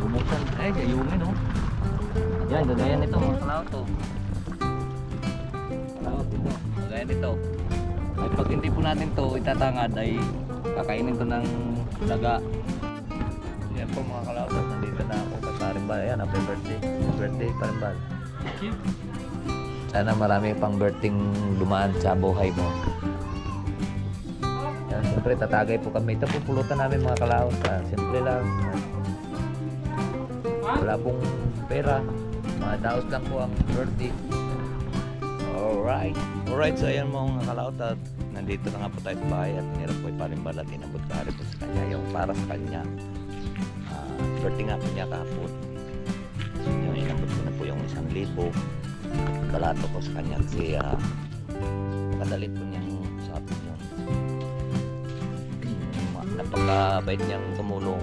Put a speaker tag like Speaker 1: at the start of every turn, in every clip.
Speaker 1: Bumukan. Eh, gayungin oh. Yan, gagayan nito mga kalaot to. Kalaot ito. Gagayan nito. Ay, pag hindi po natin to itatangad ay kakainin to ng daga. Yan po mga kalaot. Nandito na ako kay Parimbal. Ayan, happy birthday. Happy birthday Parimbal.
Speaker 2: Thank you.
Speaker 1: Sana marami pang birthday dumaan sa buhay mo. Yan, siyempre tatagay po kami. Ito po pulutan namin mga kalaot. Simple lang. Wala pong pera. Mga daos lang po ang birthday. Alright. Alright, so ayan mga kalaot at nandito na nga po tayo sa bahay at nirap po Parimbal at inabot ko po sa kanya yung para sa kanya. Birthday nga po niya kahapon. Yung inabot ko na po yung 1,000. Balato ko sa kanya kasi nakadalit po niyang sabi niya. Napakabait niyang tumulong.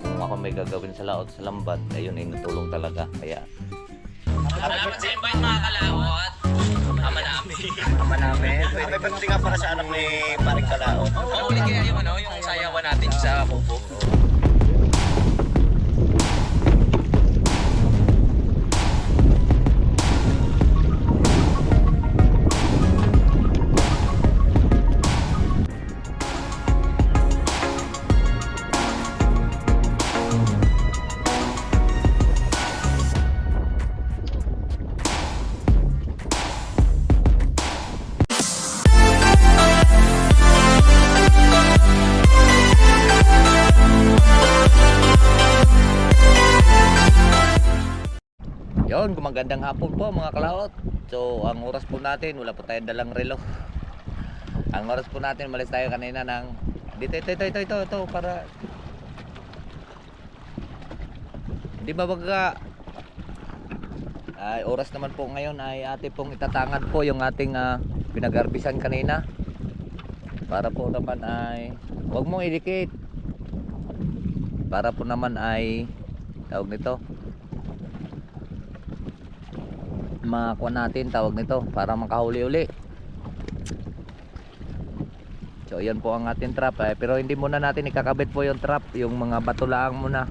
Speaker 1: Kung ako may gagawin sa laot sa lambat, ayun ay natulong talaga. Kaya
Speaker 3: Salamat sa invite mga kalawat. Ama namin.
Speaker 4: Ama namin. May birthday nga para sa anak ni Paring Kalao.
Speaker 3: Mahuli kaya yung yung sayawan natin sa kubo.
Speaker 1: yun, gumagandang hapon po mga kalaot. So ang oras po natin, wala po tayong dalang relo. Ang oras po natin, malis tayo kanina ng ito para hindi mabaga. Ay, oras naman po ngayon ay ate pong itatangad po yung ating pinagarbisan kanina. Para po naman ay huwag mong idikit. Para po naman ay tawag nito makakuha natin tawag nito para makahuli uli. So yan po ang ating trap pero hindi muna natin ikakabit po yung trap, yung mga bato lang muna,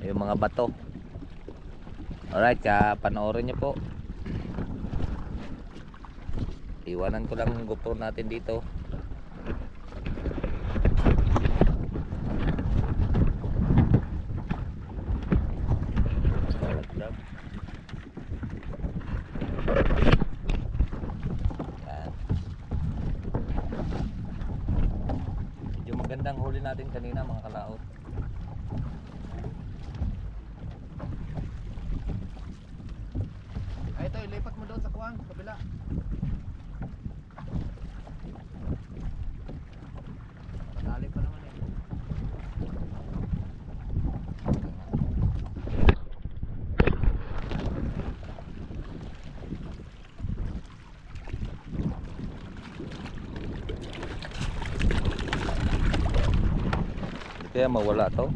Speaker 1: yung mga bato. Alright, panoorin nyo po. Iwanan ko lang yung GoPro natin dito. Yan. Medyo magandang huli natin kanina mga kalaot. Ay ito, ilipat mo doon sa kuwang, kabila. Patali pa naman eh. Kaya mawala to.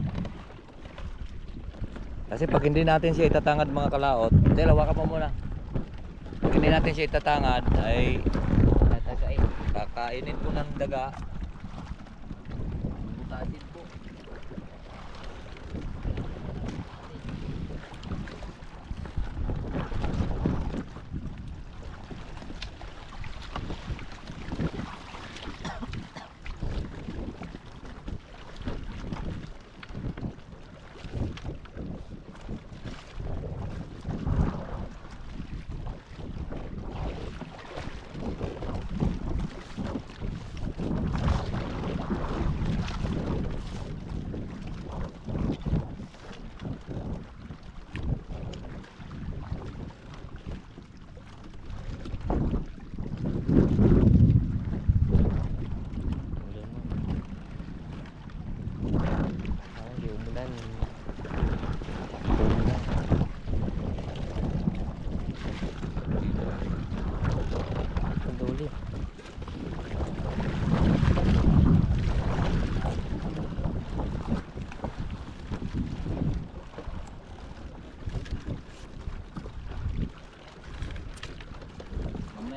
Speaker 1: Kasi pag hindi natin siya itatangad mga kalaot, dalawa ka pa muna. Pag hindi natin siya itatangad ay kakainin po ng daga. Butasin po.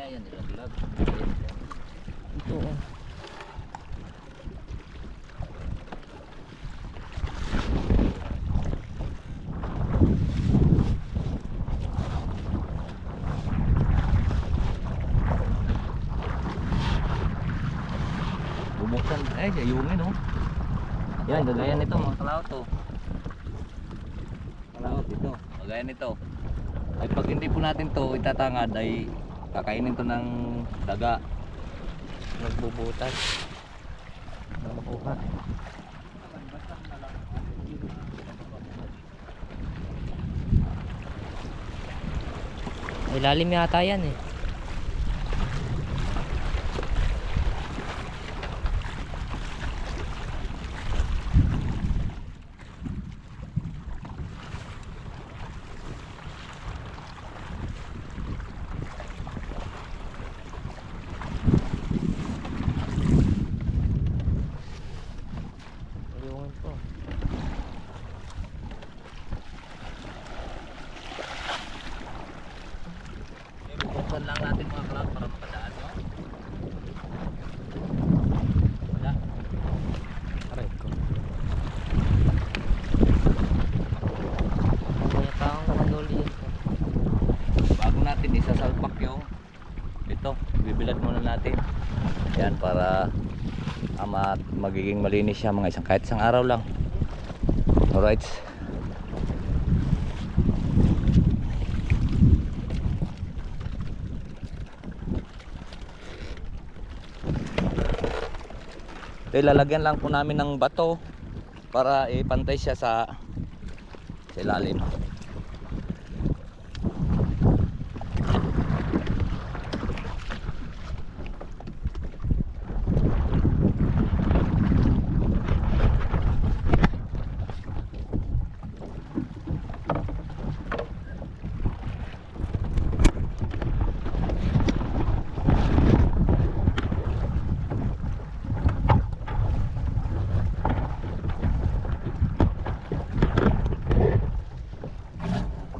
Speaker 3: yan, nilaglag.
Speaker 2: Ito oh.
Speaker 1: Bubuksan. Yayungin oh. Yan, gagayan nito mga kalawot to. Kalawot ito. Gagayan nito. Ay pag hindi po natin to itatangad ay kakainin to ng daga.
Speaker 2: Nagbubutas. Nakuha. Ay, lalim yata yan eh. Ayun po.
Speaker 3: Bubuksan lang natin mga kalawot para makadaan, no? Wala.
Speaker 2: Aray ko. May taong nakaduli yan po.
Speaker 1: Bago natin isasalpak yung ito, bibilad muna natin. Yan para magiging malinis siya mga kahit isang araw lang. Alright. Lalagyan lang po namin ng bato para ipantay siya sa ilalim.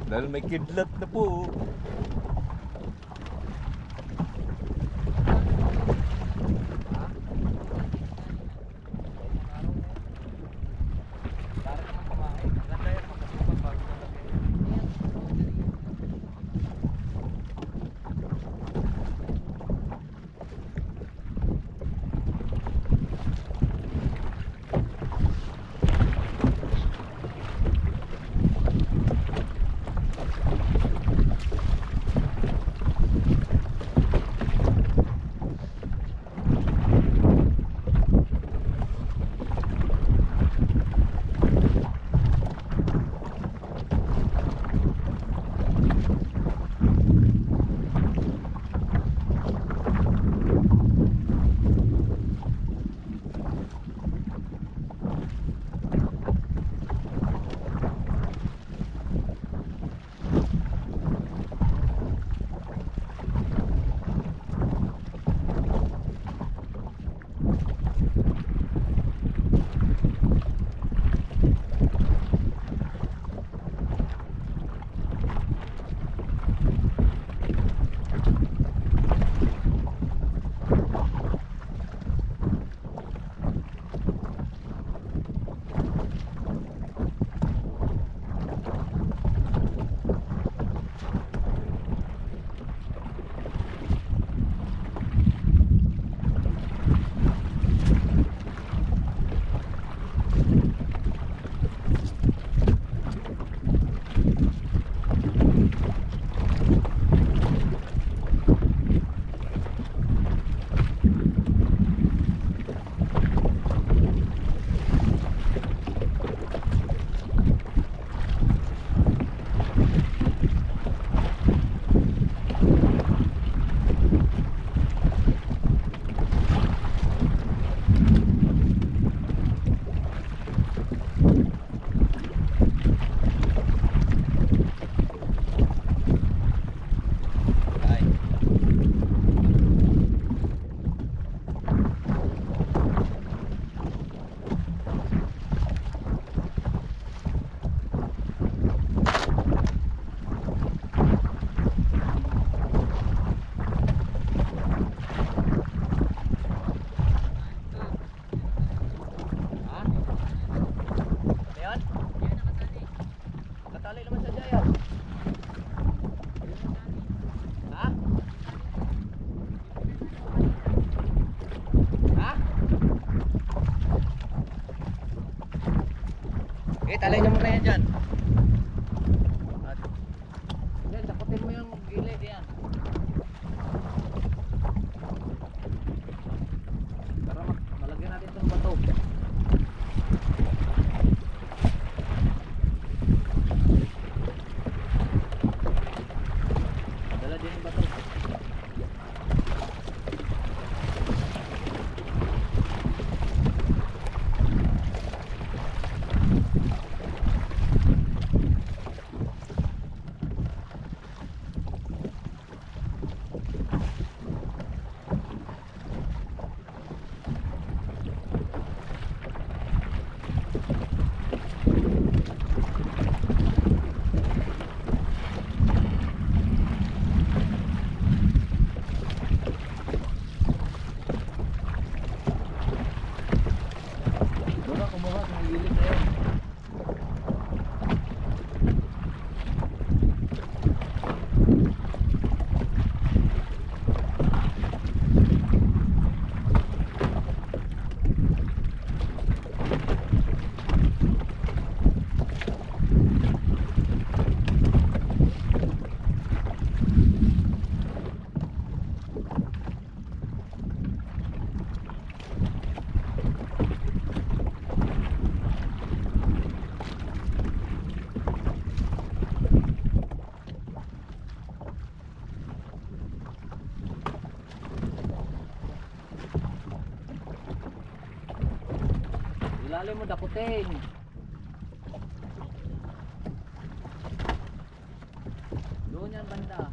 Speaker 1: Dahil may kidlat na po. Kalay na muna yan dyan.
Speaker 2: Yan, taputin mo yung gilid yan. Para malagyan natin itong bato. Dala din yung bato. Doon na kumuha ng gilid na yun. Ilalim mo daputin. Doon yan banda.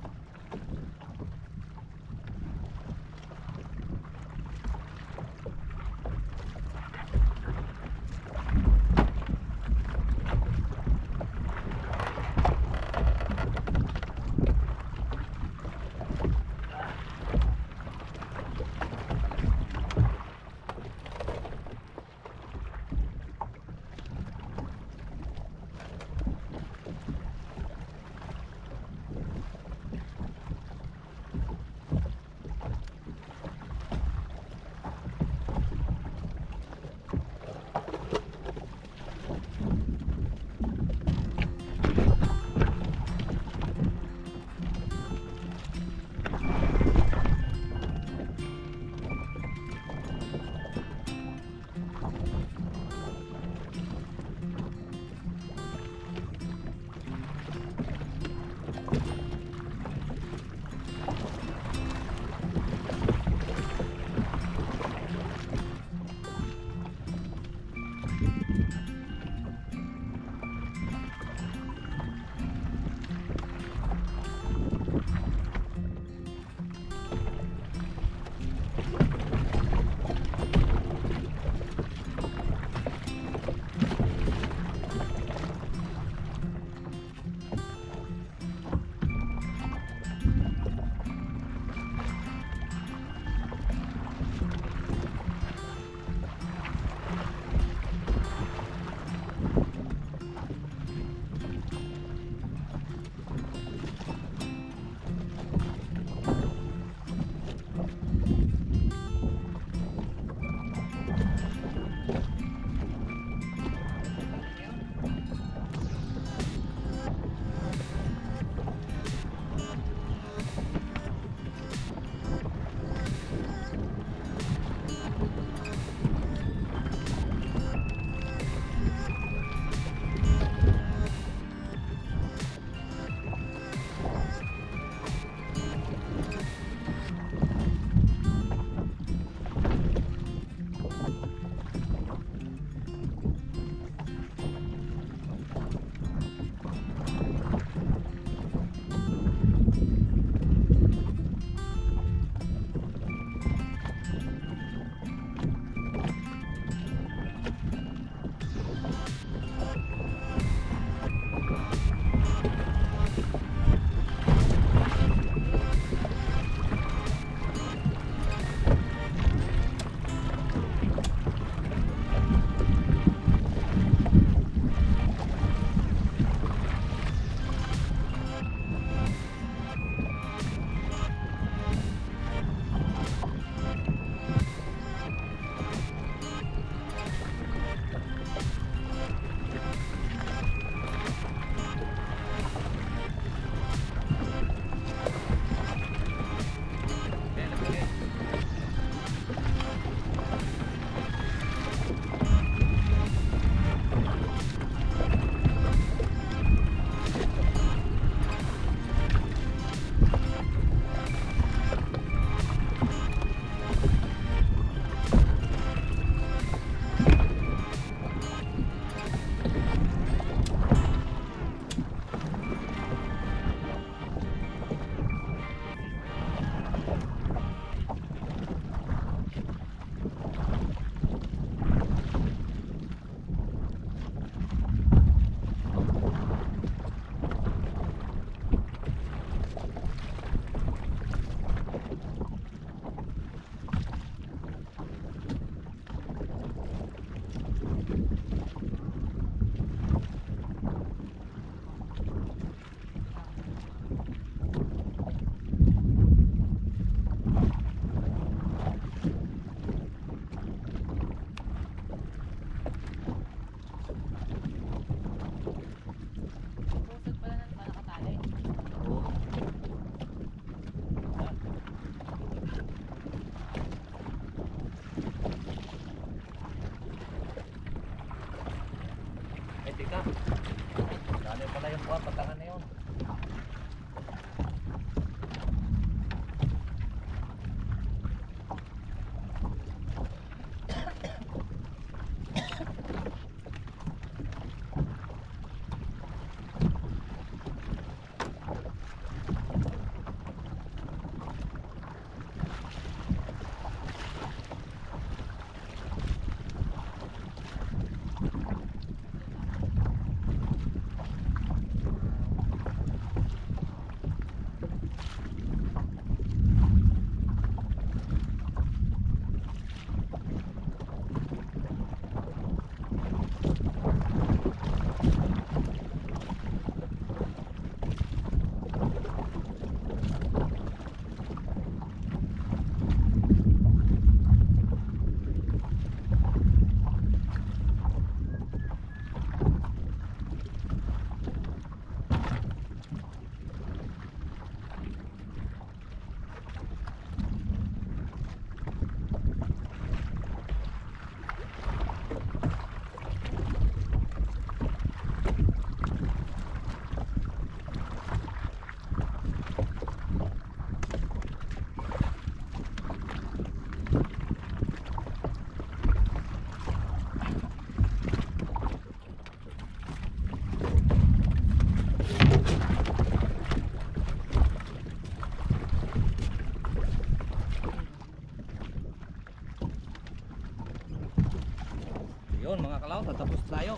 Speaker 1: mga kalaw, tatapos tayo.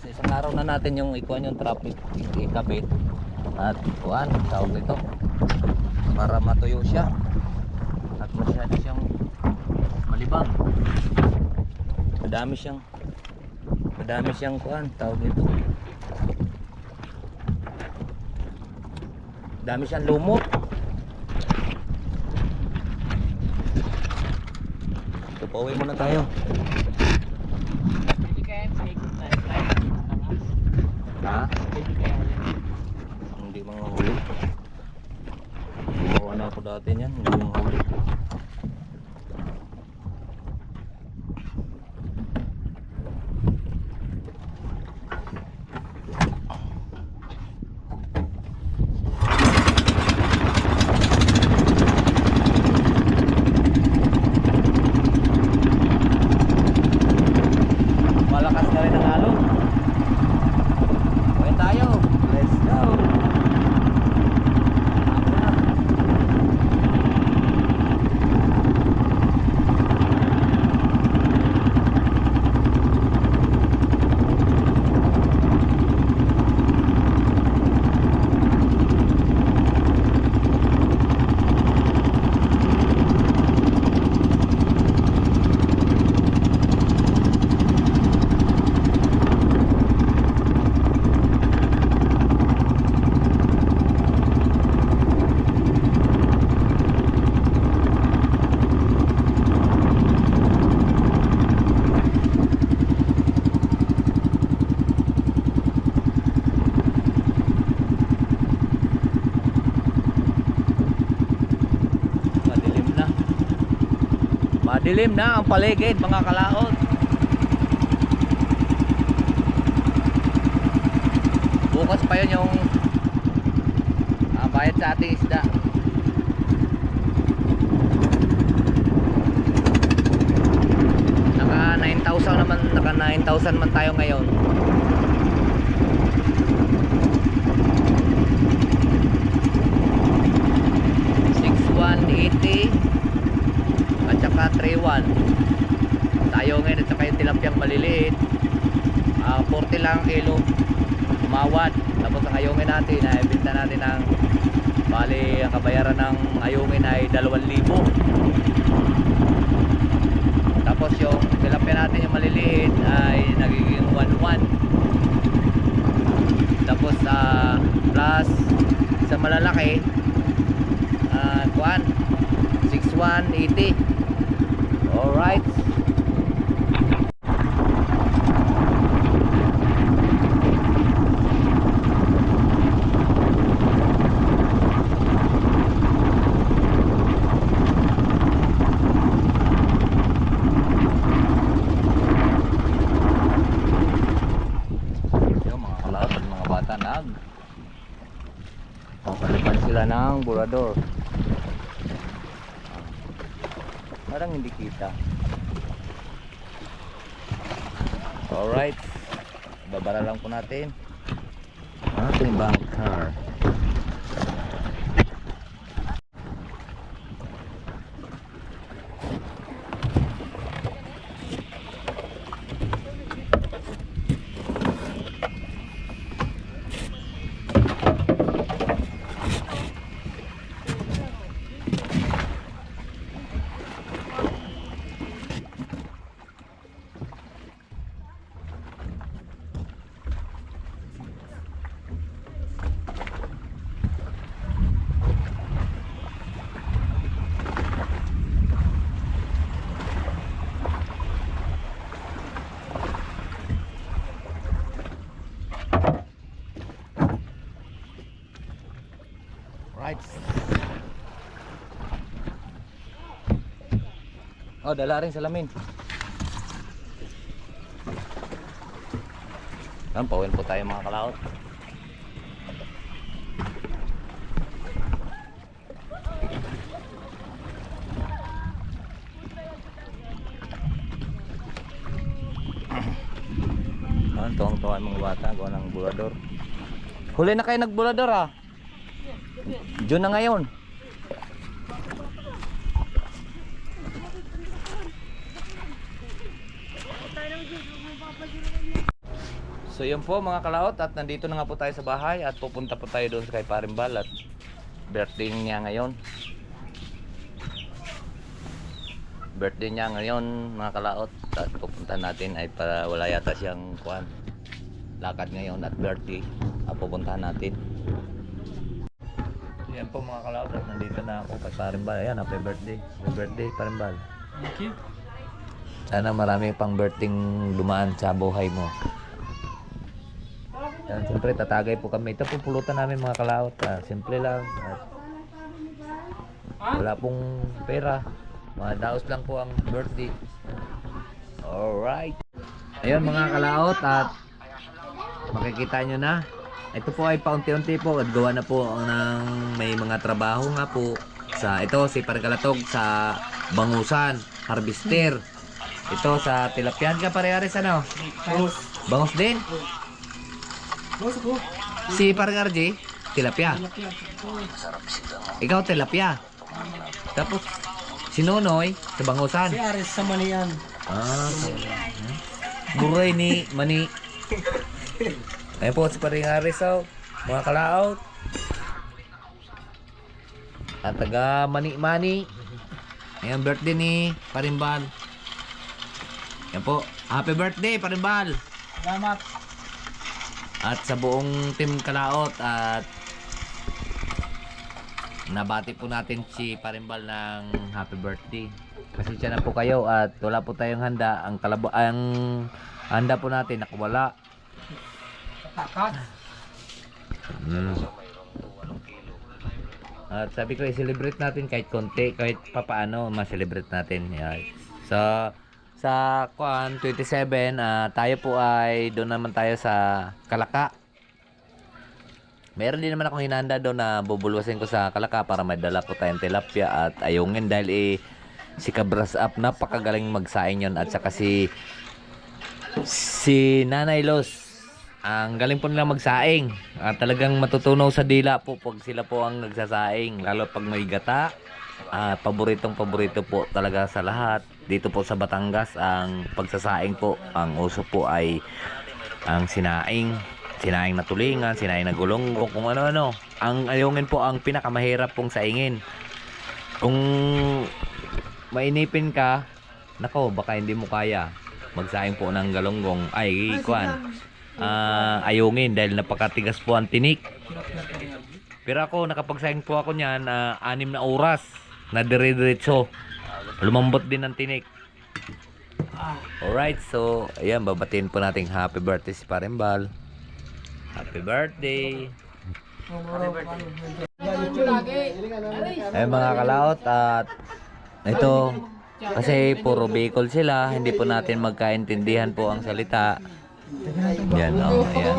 Speaker 1: Sa isang araw na natin yung ikuan yung traffic ikabit at kuan tawag nito para matuyo siya at masyado siyang malibang. Madami siyang kuan tawag nito. Dami siyang lumot. So, pauwi muna tayo.
Speaker 2: Pwede kaya snake tayo.
Speaker 1: Ha?
Speaker 2: Pwede kaya
Speaker 1: Hindi mga huli. Bawa na ako dati niyan, hindi mga huli. Malakas na rin ang alon. Uwi tayo. Let's go. Madilim na ang paligid mga kalaot. Bukas pa yun yung bayad sa ating isda. Naka 9,000 man tayo ngayon. At saka 3-1 tayo ngayon, at saka yung tilapiyang maliliit 40 lang kilo umawat. Tapos ang ayungin natin ay ibenta natin ng bali ang kabayaran ng ayungin ay 2,000. Tapos yung tilapia natin yung maliliit ay nagiging 1-1. Tapos plus sa malalaki kuan 6,180. Alright. Yung mga kalaot at mga bata papalipan sila ng burador. Parang hindi kita. Alright, babara lang po natin ating bunker. Right. Oh, dala rin salamin. Pauwin po tayo mga kalaot. Tuwang-tuwa mga bata, gawa ng bulador. Huli na kayo nagbulador June na ngayon. So yun po mga kalaot, at nandito na nga po tayo sa bahay at pupunta po tayo doon kay Parimbal at birthday niya ngayon. Birthday niya ngayon mga kalaot, at pupunta natin ay para wala yata siyang lakad ngayon at birthday at pupuntahan natin. Yan po mga kalaot, at nandito na ako kay Parimbal. Ayan, happy birthday. Happy birthday Parimbal.
Speaker 2: Thank you.
Speaker 1: Sana marami pang birthday dumaan sa buhay mo. Yan, siyempre tatagay po kami. Ito po pulutan namin mga kalaot. Simple lang. At wala pong pera. Mga daos lang po ang birthday. Alright. Ayun mga kalaot, at makikita nyo na. Ito po ay paunti-unti po at gawa na po ng may mga trabaho nga po sa ito si Pargalatog sa bangusan, harvester. Ito sa tilapian ka parehares ano? Bangus din? Si Pargarji, tilapia. Ikaw tilapia. Tapos si Nonoy sa bangusan.
Speaker 2: Si Aris sa Manian.
Speaker 1: Buhay ni Mani. Ayun po si Pargaris mga kalaot. At taga Mani-Mani. Ayan birthday ni Parimbal. Yan po. Happy birthday Parimbal.
Speaker 2: Salamat.
Speaker 1: At sa buong team kalaot, at nabati po natin si Parimbal ng happy birthday. Pasensya na po kayo at wala po tayong handa. Ang handa po natin nakawala. At sabi ko i-celebrate natin kahit konti, kahit papaano ma-celebrate natin. Yan. So sa 27 tayo po ay doon naman tayo sa Kalaka. Meron din naman akong hinanda doon na bubulwasin ko sa Kalaka para may dala po tayong tilapia at ayungin dahil si Kabras Up napakagaling magsaing yon, at saka si Nanay Los ang galing po nila magsaing at talagang matutunaw sa dila po pag sila po ang nagsasaing, lalo pag may gata. Paboritong paborito po talaga sa lahat dito po sa Batangas ang pagsasaing po. Ang uso po ay ang sinaing na tulingan, sinaing na gulonggong, kung ano-ano. Ang ayungin po ang pinakamahirap pong saingin. Kung mainipin ka, nako baka hindi mo kaya magsaing po ng galonggong ay ayungin dahil napakatigas po ang tinik. Pero ako nakapagsaing po ako niyan 6 na oras na dire-diretso. Lumambot din ang tinik. Alright, so ayan, babatiin po natin happy birthday si Parimbal. Happy birthday. Ayun mga kalaot, at ito kasi puro Bicol sila, hindi po natin magkaintindihan po ang salita. Yan, ayan.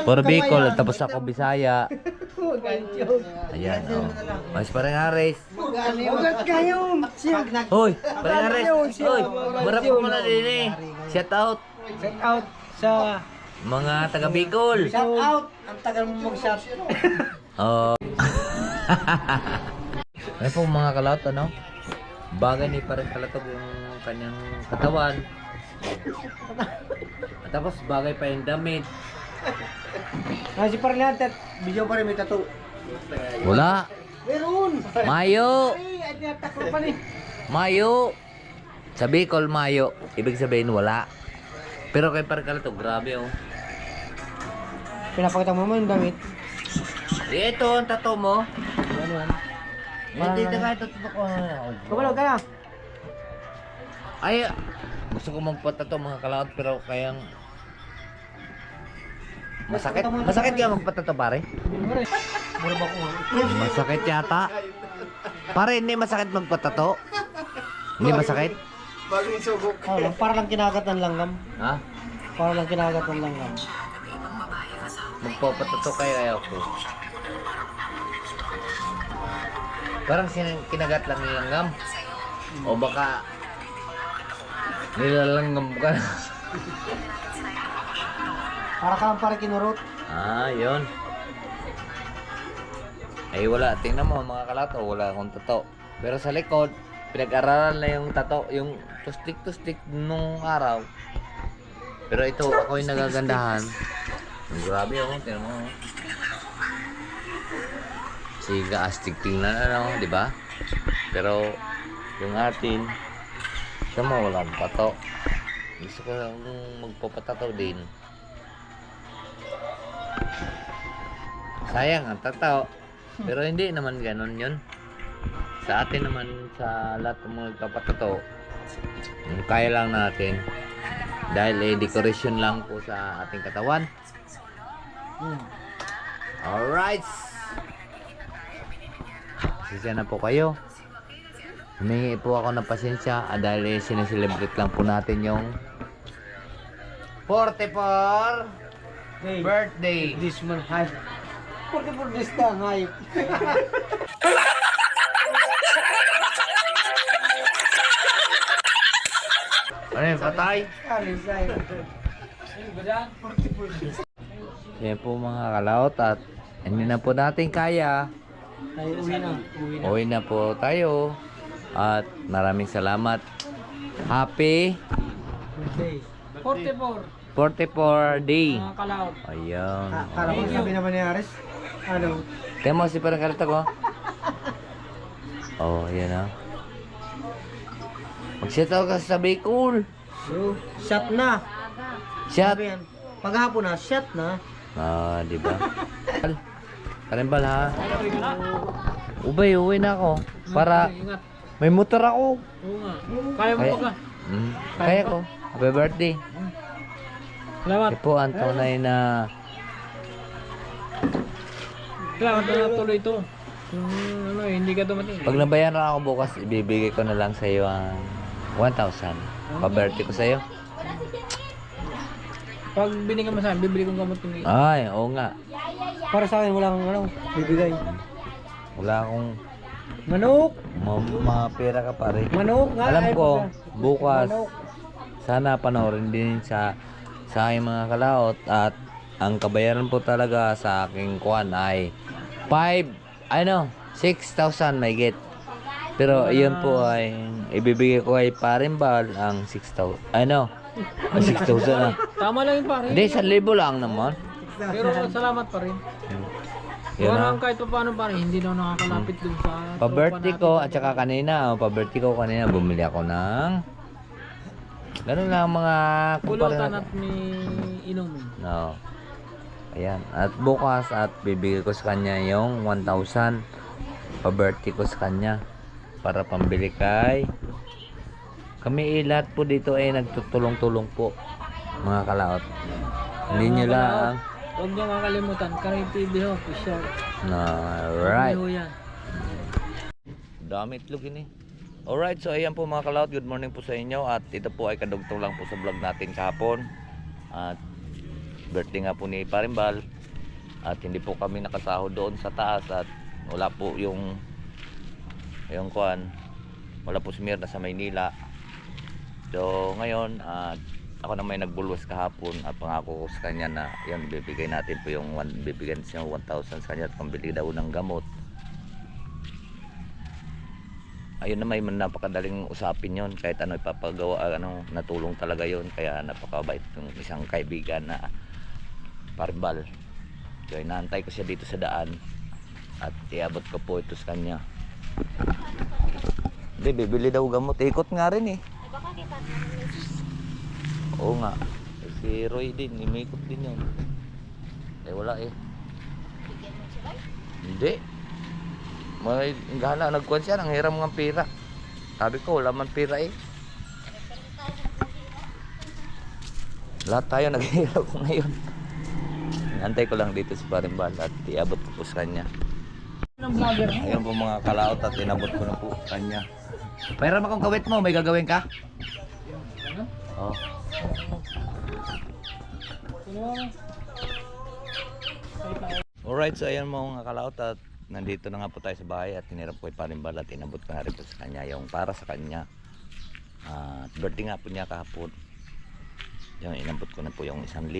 Speaker 1: Puro Bicol, tapos ako Bisaya. Ayan, Mas Parengares. Hoy, Parengares. Hoy, marap ko muna din eh. Shout out.
Speaker 2: Shout out sa
Speaker 1: mga taga Bicol.
Speaker 2: shout out. Ang tagal mo mag-shout.
Speaker 1: Ano po mga kalaot, ano? Bagay ni Pargalatog yung kanyang katawan. At tapos bagay pa yung damit.
Speaker 2: Si Parliantet, video pa rin may tattoo.
Speaker 1: Wala.
Speaker 2: Meron.
Speaker 1: Mayo.
Speaker 2: Ay, taklo pa rin.
Speaker 1: Mayo. Sa Bicol, Mayo. Ibig sabihin wala. Pero kay Pargalatog, grabe oh.
Speaker 2: Pinapakita mo mo yung damit.
Speaker 1: Ito ang tattoo mo.
Speaker 2: Ano yan?
Speaker 1: Hindi na kahit tattoo ko.
Speaker 2: Kumalog ka na.
Speaker 1: Ay, gusto ko magpatato mga kalaot pero kayang masakit. Masakit kaya magpatato pare?
Speaker 2: Mura ba ko?
Speaker 1: Masakit yata. Pare, hindi masakit magpatato. Hindi masakit?
Speaker 2: Para lang kinagat ng langgam.
Speaker 1: Ha?
Speaker 2: Para lang kinagat ng langgam.
Speaker 1: Magpapatato kayo ayaw ko. Parang kinagat lang nilanggam. O baka nilalanggam ka.
Speaker 2: Para ka lang para kinurot.
Speaker 1: Yun. Ay wala, tingnan mo mga kalato, wala akong tato. Pero sa likod, pinag-aralan na yung tato, yung tustik-tustik nung araw. Pero ito, ako yung nagagandahan. Grabe oh, tingnan mo. Siga astig tingnan ano, di ba? Pero yung atin, ito mo walang tato. Gusto ko lang magpapatato din. Sayang ang tato. Pero hindi naman ganun yun. Sa atin naman, sa lahat ng mga nagpapatato, kaya lang natin. Dahil decoration lang po sa ating katawan. Alright. Sisya na po kayo. Humingi po ako ng pasensya dahil sineselebrate lang po natin yung 44 birthday.
Speaker 5: This man hype. 44 this na hype.
Speaker 1: Ano yun, patay? Yan po mga kalaot at hindi na po natin kaya.
Speaker 5: Tayo uwi na.
Speaker 1: Uwi na po tayo. At maraming salamat. Happy
Speaker 5: Birthday. 44.
Speaker 1: 44 day.
Speaker 5: Mga kalaot.
Speaker 1: Ayan.
Speaker 5: Kala ko sabi naman ni Ares. Ano?
Speaker 1: Temo si parang karita ko. Oh, yan ah. Mag-set out ka sa Bicol.
Speaker 5: So, shot na.
Speaker 1: Shot.
Speaker 5: Sabi yan. Paghapon na, shot na.
Speaker 1: Ah, di ba? Karimbal ha. Ubay, uwi na ako. Para
Speaker 5: Ingat.
Speaker 1: may motor ako.
Speaker 5: Oo nga. Kaya mo
Speaker 1: Kaya,
Speaker 5: pa ka.
Speaker 1: kaya ko. Happy birthday.
Speaker 5: Salamat.
Speaker 1: Ito po ang tunay na
Speaker 5: Salamat na tuloy ito. Kung ano, hindi ka dumating.
Speaker 1: pag nabayaran ako bukas, ibibigay ko na lang sa iyo ang 1,000. Pa-birthday ko sa iyo.
Speaker 5: Pag binigyan mo sa akin, bibili kong gamot ng
Speaker 1: Ay, oo nga.
Speaker 5: Para sa akin, walang ano, bibigay.
Speaker 1: Wala akong
Speaker 5: Manok!
Speaker 1: mapera ka pare.
Speaker 5: Manok nga!
Speaker 1: Alam
Speaker 5: ay,
Speaker 1: ko,
Speaker 5: pagka-
Speaker 1: bukas,
Speaker 5: Manok.
Speaker 1: sana panoorin din sa aking mga kalaot at ang kabayaran po talaga sa aking kuan ay 6,000 may get. Pero yun po ay ibibigay ko kay Parimbal ang 6,000. 6,000 na.
Speaker 5: Tama lang yun pare.
Speaker 1: Hindi, 1,000 lang naman.
Speaker 5: Pero salamat pa rin.
Speaker 1: Yun na.
Speaker 5: Parang kahit pa paano pare, hindi na ako nakakalapit dun sa
Speaker 1: Pa-birthday ko at saka kanina, pa-birthday ko kanina bumili ako ng ganun lang mga
Speaker 5: pulutan at may inumin.
Speaker 1: No. Ayan. At bukas at bibigay ko sa kanya yung 1,000 pa-birthday ko sa kanya para pambili kay kami lahat po dito ay nagtutulong-tulong po mga kalaot. Hindi nyo lang
Speaker 5: Huwag niyo kakalimutan, Karin TV ho, official.
Speaker 1: na right.
Speaker 5: Ho yan.
Speaker 1: Dami itlog ini. Alright, so ayan po mga kalaot, good morning po sa inyo at ito po ay kadugtong lang po sa vlog natin kahapon. At birthday nga po ni Parimbal at hindi po kami nakasahod doon sa taas at wala po yung kuan, wala po si Mirna sa Maynila. So ngayon ako na may nagbulwas kahapon at pangako ko sa kanya na yun, bibigay natin po yung bibigyan siya 1,000 sa kanya at pambili daw ng gamot. Ayun na, may napakadaling usapin yon, kahit ano ipapagawa, natulong talaga yon, kaya napakabait ng isang kaibigan na Parimbal. So inaantay ko siya dito sa daan at iabot ko po ito sa kanya. Hindi, bibili daw gamot, ikot nga rin eh. Oo nga, si Roy din, imikot din yun. Wala eh. Hindi. May gana, nagkuhan siya, nang hiram ng pira. Sabi ko, wala man pira eh. Lahat tayo naghihirap ko ngayon. Antay ko lang dito sa Parimbal at iabot ko po sa kanya. Ayun po mga kalaot at inabot ko na po sa kanya. Mayroon akong kawit mo, may gagawin ka? Oh. Alright, so ayan mga kalaot at nandito na nga po tayo sa bahay at hinirap ko yung Parimbal at inabot ko na rin po sa kanya yung para sa kanya. At birthday nga po niya kahapon. Yung inabot ko na po yung 1,000.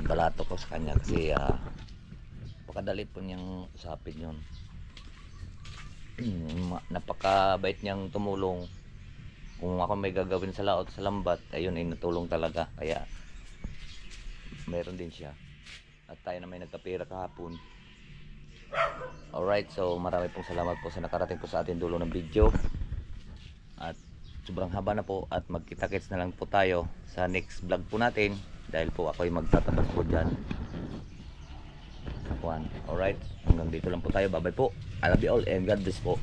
Speaker 1: Balato ko sa kanya kasi pakadali po niyang usapin yun. Napakabait niyang tumulong kung ako may gagawin sa laot sa lambat, ayun ay natulong talaga. Kaya meron din siya. At tayo na may nagkapira kahapon. Alright, so marami pong salamat po sa nakarating po sa ating dulo ng video. At sobrang haba na po at magkita-kits na lang po tayo sa next vlog po natin. Dahil po ako'y magtatapos po dyan sa kuwan. Alright, hanggang dito lang po tayo. Bye bye po. I love you all and God bless po.